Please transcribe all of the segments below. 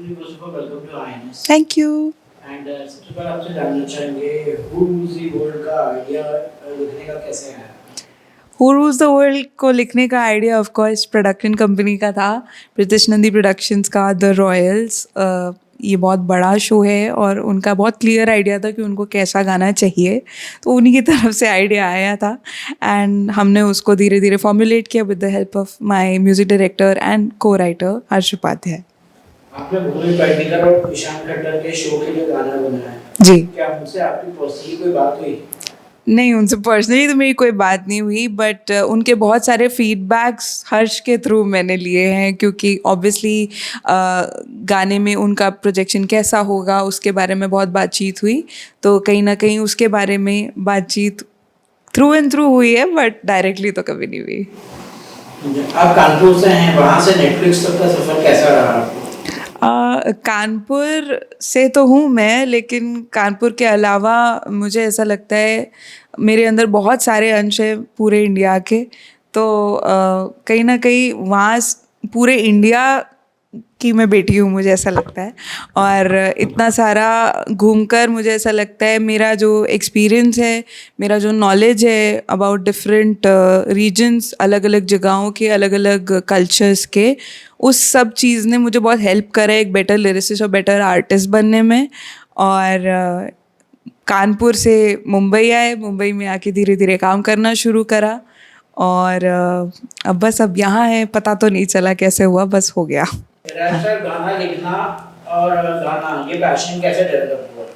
First of all, welcome to INS. Thank you. And सबसे पहले आपसे जानना चाहेंगे Who Rules the World का आइडिया लिखने का कैसे आया? हु रूल्स द वर्ल्ड को लिखने का idea of course production company का था, प्रीतिश नंदी प्रोडक्शंस का, द रॉयल्स। ये बहुत बड़ा शो है और उनका बहुत क्लियर आइडिया था कि उनको कैसा गाना चाहिए, तो उन्हीं की तरफ से आइडिया आया था एंड हमने उसको धीरे धीरे फॉर्मुलेट किया with the help of my music director and को राइटर हर्ष उपाध्याय। आपने भूमि पेडनेकर और ईशान खट्टर के शो के लिए गाना बनाया है। जी। क्या उनसे आपकी पर्सनली कोई बात हुई? नहीं, उनसे पर्सनली तो मेरी कोई बात नहीं हुई, बट उनके बहुत सारे फीडबैक्स हर्ष के थ्रू मैंने लिए हैं, क्योंकि ऑब्वियसली गाने में उनका प्रोजेक्शन कैसा होगा उसके बारे में बहुत बातचीत हुई, तो कहीं ना कहीं उसके बारे में बातचीत थ्रू एंड थ्रू हुई है, बट डायरेक्टली तो कभी नहीं हुई। आप कानपुर से हैं, वहाँ से नेटफ्लिक्स तक का सफर कैसा रहा आपको? कानपुर से तो हूँ मैं, लेकिन कानपुर के अलावा मुझे ऐसा लगता है मेरे अंदर बहुत सारे अंश हैं पूरे इंडिया के, तो कहीं ना कहीं वहाँ पूरे इंडिया की मैं बेटी हूँ, मुझे ऐसा लगता है। और इतना सारा घूमकर मुझे ऐसा लगता है मेरा जो एक्सपीरियंस है, मेरा जो नॉलेज है अबाउट डिफरेंट रीजन्स, अलग अलग जगहों के, अलग अलग कल्चर्स के, उस सब चीज़ ने मुझे बहुत हेल्प करा है एक बेटर लिरिसिस्ट और बेटर आर्टिस्ट बनने में। और कानपुर से मुंबई आए, मुंबई में आके धीरे धीरे काम करना शुरू करा, और अब बस अब यहाँ है। पता तो नहीं चला कैसे हुआ, बस हो गया। गाना लिखना और गाना, ये पैशन कैसे डेवलप हुआ?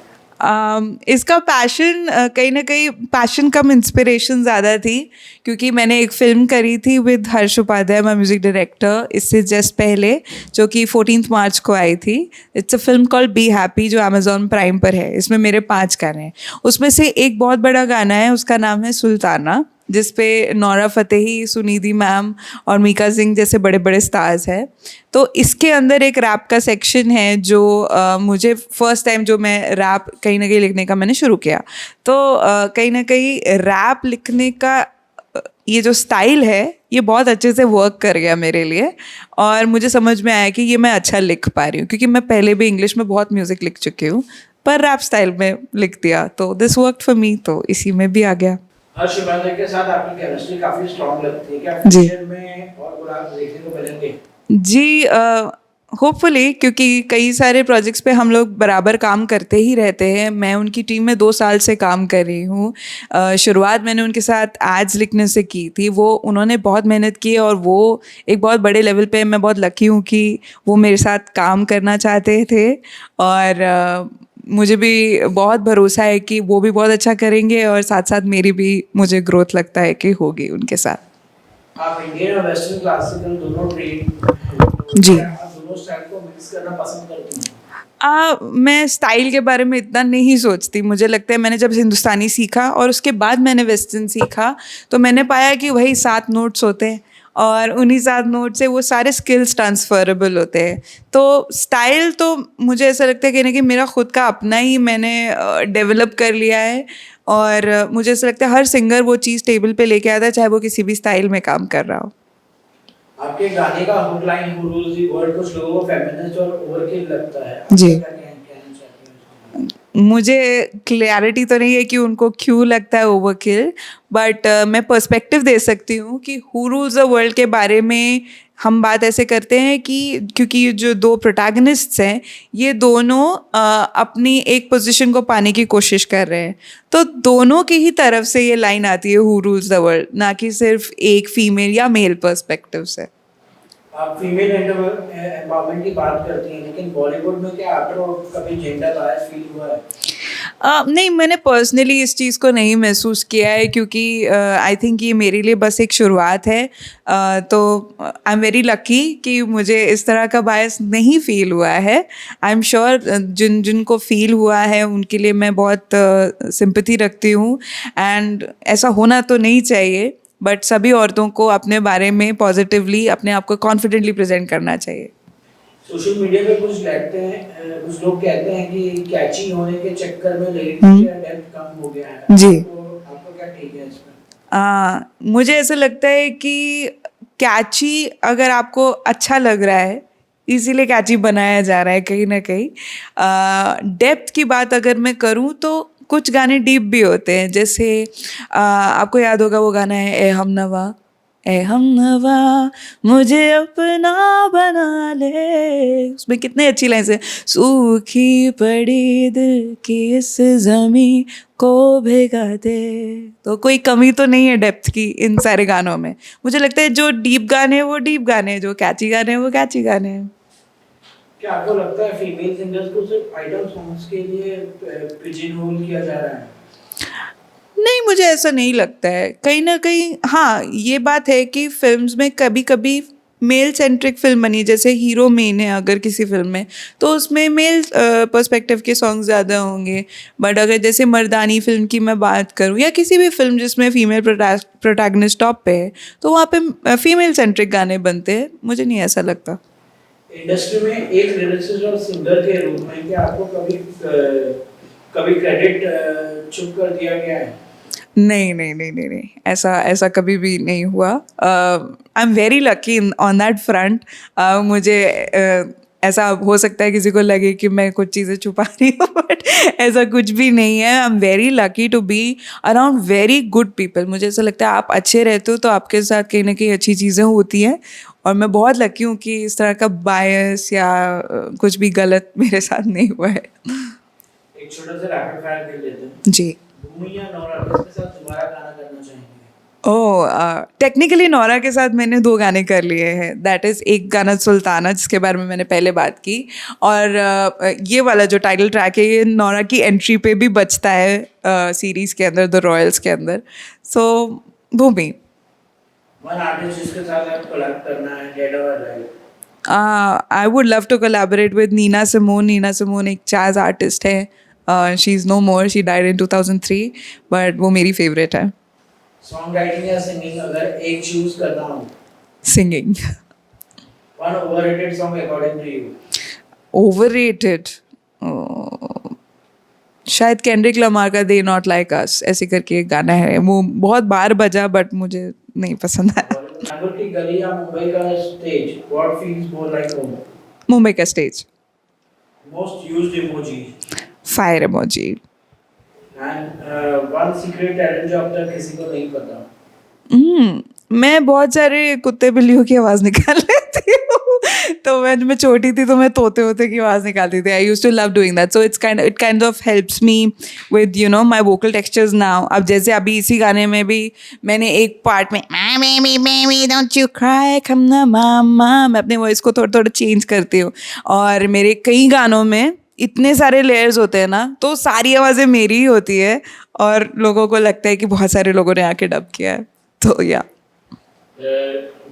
इसका पैशन कहीं ना कहीं पैशन कम इंस्पिरेशन ज़्यादा थी, क्योंकि मैंने एक फ़िल्म करी थी with Harsh Upadhyay, my music director, इससे जस्ट पहले, जो कि 14 मार्च को आई थी। It's a film called Be Happy, जो अमेज़ॉन प्राइम पर है। इसमें मेरे 5 गाने हैं, उसमें से एक बहुत बड़ा गाना है, उसका नाम है सुल्ताना, जिस पे नौरा फतेही, सुनिधि मैम और मीका सिंह जैसे बड़े बड़े स्टार्स हैं। तो इसके अंदर एक रैप का सेक्शन है जो मुझे फर्स्ट टाइम जो मैं रैप कहीं ना कहीं लिखने का मैंने शुरू किया, तो कहीं ना कहीं रैप लिखने का ये जो स्टाइल है ये बहुत अच्छे से वर्क कर गया मेरे लिए, और मुझे समझ में आया कि ये मैं अच्छा लिख पा रही हूँ, क्योंकि मैं पहले भी इंग्लिश में बहुत म्यूज़िक लिख चुकी हूँ, पर रैप स्टाइल में लिख दिया, तो दिस वर्कड फॉर मी, तो इसी में भी आ गया। हर्ष उपाध्याय के साथ आपकी केमिस्ट्री काफी स्ट्रांग लगती है, क्या जी। फ्यूचर में और गुलाब देखने को मिलेंगे? जी, होपफुली, क्योंकि कई सारे प्रोजेक्ट्स पे हम लोग बराबर काम करते ही रहते हैं। मैं उनकी टीम में 2 साल से काम कर रही हूँ। शुरुआत मैंने उनके साथ एड्स लिखने से की थी। वो उन्होंने बहुत मेहनत की और वो एक बहुत बड़े लेवल पे, मैं बहुत लकी हूँ कि वो मेरे साथ काम करना चाहते थे, और मुझे भी बहुत भरोसा है कि वो भी बहुत अच्छा करेंगे, और साथ साथ मेरी भी मुझे ग्रोथ लगता है कि होगी उनके साथ। आप इंडियन और वेस्टर्न क्लासिकल दोनों ट्रेन जी। आप दोनों स्टाइल को मिक्स करना पसंद करती हैं? मैं स्टाइल के बारे में इतना नहीं सोचती। मुझे लगता है मैंने जब हिंदुस्तानी सीखा और उसके बाद मैंने वेस्टर्न सीखा, तो मैंने पाया कि वही 7 नोट्स होते हैं, और उन्हीं 7 नोट से वो सारे स्किल्स ट्रांसफरेबल होते हैं। तो स्टाइल तो मुझे ऐसा लगता है कि ना कि मेरा खुद का अपना ही मैंने डेवलप कर लिया है, और मुझे ऐसा लगता है हर सिंगर वो चीज़ टेबल पे लेके आता है, चाहे वो किसी भी स्टाइल में काम कर रहा हो। आपके गाने का hook line who rules the world कुछ लोगों को फेमिनिस्ट और ओवरकिल लगता है, जी। क्या कहना चाहती हैं? मुझे क्लैरिटी तो नहीं है कि उनको क्यों लगता है ओवरकिल, बट मैं पर्सपेक्टिव दे सकती हूँ कि हु रूल्स द वर्ल्ड के बारे में हम बात ऐसे करते हैं कि क्योंकि ये जो 2 प्रोटैगनिस्ट्स हैं, ये दोनों अपनी एक पोजीशन को पाने की कोशिश कर रहे हैं, तो दोनों की ही तरफ से ये लाइन आती है हु रूल्स द वर्ल्ड, ना कि सिर्फ एक फीमेल या मेल पर्सपेक्टिव से। आप फीमेल एम्पावरमेंट की बात करती हैं, लेकिन बॉलीवुड में क्या आपको कभी जेंडर बायस फील हुआ है? नहीं, मैंने पर्सनली इस चीज़ को नहीं महसूस किया है, क्योंकि आई थिंक ये मेरे लिए बस एक शुरुआत है। तो आई एम वेरी लकी कि मुझे इस तरह का बायस नहीं फील हुआ है। आई एम श्योर जिनको फील हुआ है उनके लिए मैं बहुत सिंपैथी रखती हूँ, एंड ऐसा होना तो नहीं चाहिए, बट सभी औरतों को अपने बारे में पॉजिटिवली, अपने आप को कॉन्फिडेंटली प्रेजेंट करना चाहिए। सोशल मीडिया पे कुछ कहते हैं, कुछ लोग कहते हैं कि कैची होने के चक्कर में लेडीज का डेप्थ कम हो गया है। जी। आपको क्या ठीक है इसमें? मुझे ऐसा लगता है कि कैची अगर आपको अच्छा लग रहा है इसीलिए कैची बनाया जा रहा है कहीं ना कहीं। डेप्थ की बात अगर मैं करूँ तो कुछ गाने डीप भी होते हैं, जैसे आपको याद होगा वो गाना है ए हमनवा, ए हमनवा मुझे अपना बना ले, उसमें कितने अच्छी लाइन्स है, सूखी पड़ी दिल की इस जमी को भिगा दे। तो कोई कमी तो नहीं है डेप्थ की इन सारे गानों में। मुझे लगता है जो डीप गाने हैं वो डीप गाने हैं, जो कैची गाने हैं वो कैची गाने हैं। क्या आपको लगता है फीमेल सिंगर्स को सिर्फ आइडल सॉन्ग्स के लिए पिजन होल किया जा रहा है? नहीं, मुझे ऐसा नहीं लगता है। कहीं ना कहीं हाँ, ये बात है कि फिल्म्स में कभी कभी मेल सेंट्रिक फिल्म बनी, जैसे हीरो मेन है अगर किसी फिल्म में, तो उसमें मेल पर्सपेक्टिव के सॉन्ग ज़्यादा होंगे। बट अगर जैसे मर्दानी फिल्म की मैं बात करूँ या किसी भी फिल्म जिसमें फीमेल प्रोटैगनिस्ट टॉप पे है, तो वहाँ पे फीमेल सेंट्रिक गाने बनते हैं। मुझे नहीं ऐसा लगता। इंडस्ट्री में एक लिरिसिस्ट और सिंगर के रूप में क्या आपको कभी क्रेडिट चुप कर दिया गया है? नहीं नहीं नहीं नहीं नहीं, ऐसा कभी भी नहीं हुआ। आई am very lucky on that front. मुझे ऐसा हो सकता है किसी को लगे कि मैं कुछ चीज़ें छुपा रही हूँ, बट ऐसा कुछ भी नहीं है। I am very lucky to be around very good people. मुझे ऐसा लगता है आप अच्छे रहते हो तो आपके साथ कहीं ना कहीं अच्छी चीज़ें होती हैं, और मैं बहुत लकी हूँ कि इस तरह का बायस या कुछ भी गलत मेरे साथ नहीं हुआ है। एक छोटा सा रैपिड फायर कर लेते हैं। जी। भूमि या नौरा किसके साथ दोबारा गाना करना चाहेंगे? टेक्निकली नौरा के साथ मैंने 2 गाने कर लिए हैं। दैट इज़ एक गाना सुल्ताना, जिसके बारे में मैंने पहले बात की, और ये वाला जो टाइटल ट्रैक है ये नौरा की एंट्री पे भी बजता है सीरीज़ के अंदर, द रॉयल्स के अंदर। सो भूमि। वन आर्टिस्ट जिसके साथ आप कोलैब करना है, डेड और alive? I would love to collaborate with Nina Simone. Nina Simone एक जैज़ आर्टिस्ट है। She is no more, she died in 2003, but वो मेरी फेवरेट है। सॉन्ग राइटिंग या सिंगिंग, अगर एक चूज करना हो? Singing. One overrated song according to you? Overrated शायद केंड्रिक लमार का दे नॉट लाइक अस ऐसे करके एक गाना है, वो बहुत बार बजा बट मुझे नहीं पसंद आया। बैंगलोर की गली या मुंबई का stage, what feels more like home? Mumbai का stage. Most used emoji? Fire emoji. And one secret talent जो अब तक किसी को नहीं पता? मैं बहुत सारे कुत्ते बिल्लियों की आवाज़ निकाल लेती हूँ। तो मैं छोटी थी तो मैं तोते होते की आवाज़ निकालती थी। I used to love doing that, so it kind of helps me with you know my vocal textures now. अब जैसे अभी इसी गाने में भी मैंने एक पार्ट में baby don't you cry come na mama, मैं अपने वॉइस को थोड़ा थोड़ा चेंज करती हूँ। और मेरे कई गानों में इतने सारे लेयर्स होते हैं ना, तो सारी आवाज़ें मेरी ही होती है और लोगों को लगता है कि बहुत सारे लोगों ने आके डब किया है। तो या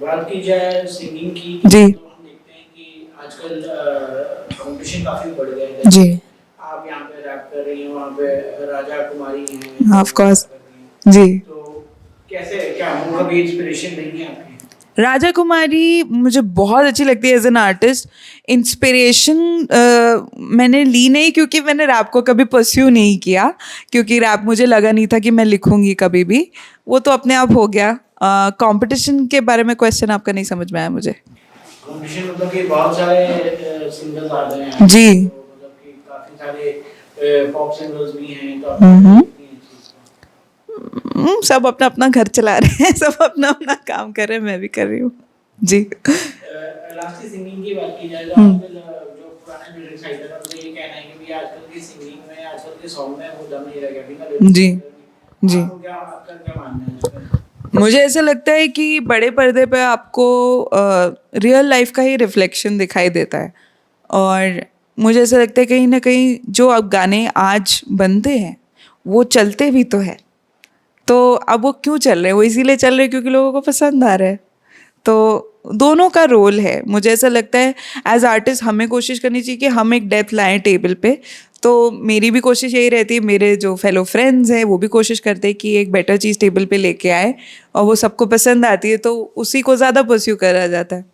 बात की जाए सिंगिंग की, जी। तो हम देखते हैं कि आजकल कंपटीशन काफी बढ़ गया है। जी। आप यहाँ पे रैप कर रही हैं, वहाँ पे राजा कुमारी हैं, ऑफ कोर्स। जी। तो कैसे, क्या उनका भी इंस्पिरेशन नहीं है आपकी? राजा कुमारी मुझे बहुत अच्छी लगती है एज एन आर्टिस्ट। इंस्पिरेशन मैंने ली नहीं, क्योंकि मैंने रैप को कभी परस्यू नहीं किया, क्योंकि रैप मुझे लगा नहीं था कि मैं लिखूंगी कभी भी, वो तो अपने आप हो गया। कंपटीशन के बारे में क्वेश्चन आपका नहीं समझ में आया मुझे। कंपटीशन मतलब कि बहुत सारे सिंगर्स आते हैं जी। तो मतलब कि काफी सारे पॉप सिंगर्स भी हैं, तो आपको कितनी है चीज़ का? सब अपना अपना घर चला रहे हैं, सब अपना अपना काम कर रहे हैं, मैं भी कर रही हूँ। जी। लास्ट की सिंगिंग की बात की जाए तो आजकल जो पुराने लिरिक्स राइटर हैं उनका ये कहना है कि भैया आजकल की सिंगिंग में, आजकल के सॉन्ग में वो दम नहीं रह गया, बिना lyrics जी। के। जी। आपको आपका क्या मानना है इस पर? मुझे ऐसा लगता है कि बड़े पर्दे पे आपको रियल लाइफ का ही रिफ्लेक्शन दिखाई देता है, और मुझे ऐसा लगता है कहीं ना कहीं जो अब गाने आज बनते हैं वो चलते भी तो है, तो अब वो क्यों चल रहे हैं? वो इसीलिए चल रहे हैं क्योंकि लोगों को पसंद आ रहा है। तो दोनों का रोल है। मुझे ऐसा लगता है एज आर्टिस्ट हमें कोशिश करनी चाहिए कि हम एक डेप्थ लाएं टेबल पे। तो मेरी भी कोशिश यही रहती है, मेरे जो फेलो फ्रेंड्स हैं वो भी कोशिश करते हैं कि एक बेटर चीज़ टेबल पे लेके आए, और वो सबको पसंद आती है तो उसी को ज़्यादा परस्यू करा जाता है।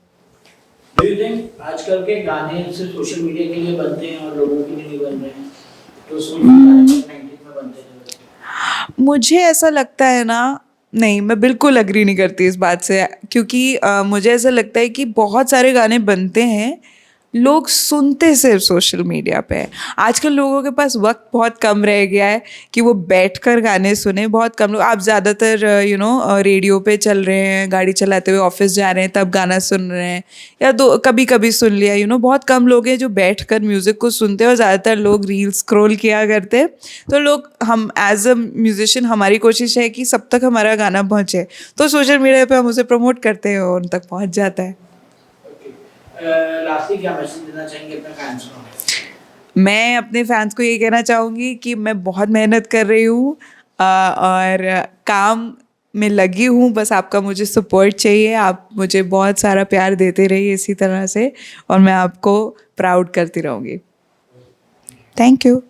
Do you think आजकल के गाने सिर्फ सोशल मीडिया के लिए बनते हैं और लोगों के लिए नहीं बन रहे हैं? तो सोशल मीडिया 90s में बनते थे। मुझे ऐसा लगता है ना, नहीं, मैं बिल्कुल अग्री नहीं करती इस बात से, क्योंकि मुझे ऐसा लगता है कि बहुत सारे गाने बनते हैं लोग सुनते सिर्फ सोशल मीडिया पे है। आजकल लोगों के पास वक्त बहुत कम रह गया है कि वो बैठकर गाने सुने। बहुत कम लोग, आप ज़्यादातर रेडियो पे चल रहे हैं, गाड़ी चलाते हुए ऑफिस जा रहे हैं तब गाना सुन रहे हैं, या दो कभी कभी सुन लिया। बहुत कम लोग हैं जो बैठकर म्यूज़िक को सुनते हैं, और ज़्यादातर लोग रील स्क्रॉल किया करते हैं। तो लोग, हम एज अ म्यूजिशियन, हमारी कोशिश है कि सब तक हमारा गाना पहुँचे, तो सोशल मीडिया पे हम उसे प्रमोट करते हैं और उन तक पहुँच जाता है। लास्टली क्या मैसेज देना चाहेंगे अपने फैंस को? मैं अपने फैंस को ये कहना चाहूँगी कि मैं बहुत मेहनत कर रही हूँ और काम में लगी हूँ। बस आपका मुझे सपोर्ट चाहिए। आप मुझे बहुत सारा प्यार देते रहिए इसी तरह से, और मैं आपको प्राउड करती रहूँगी। Thank you.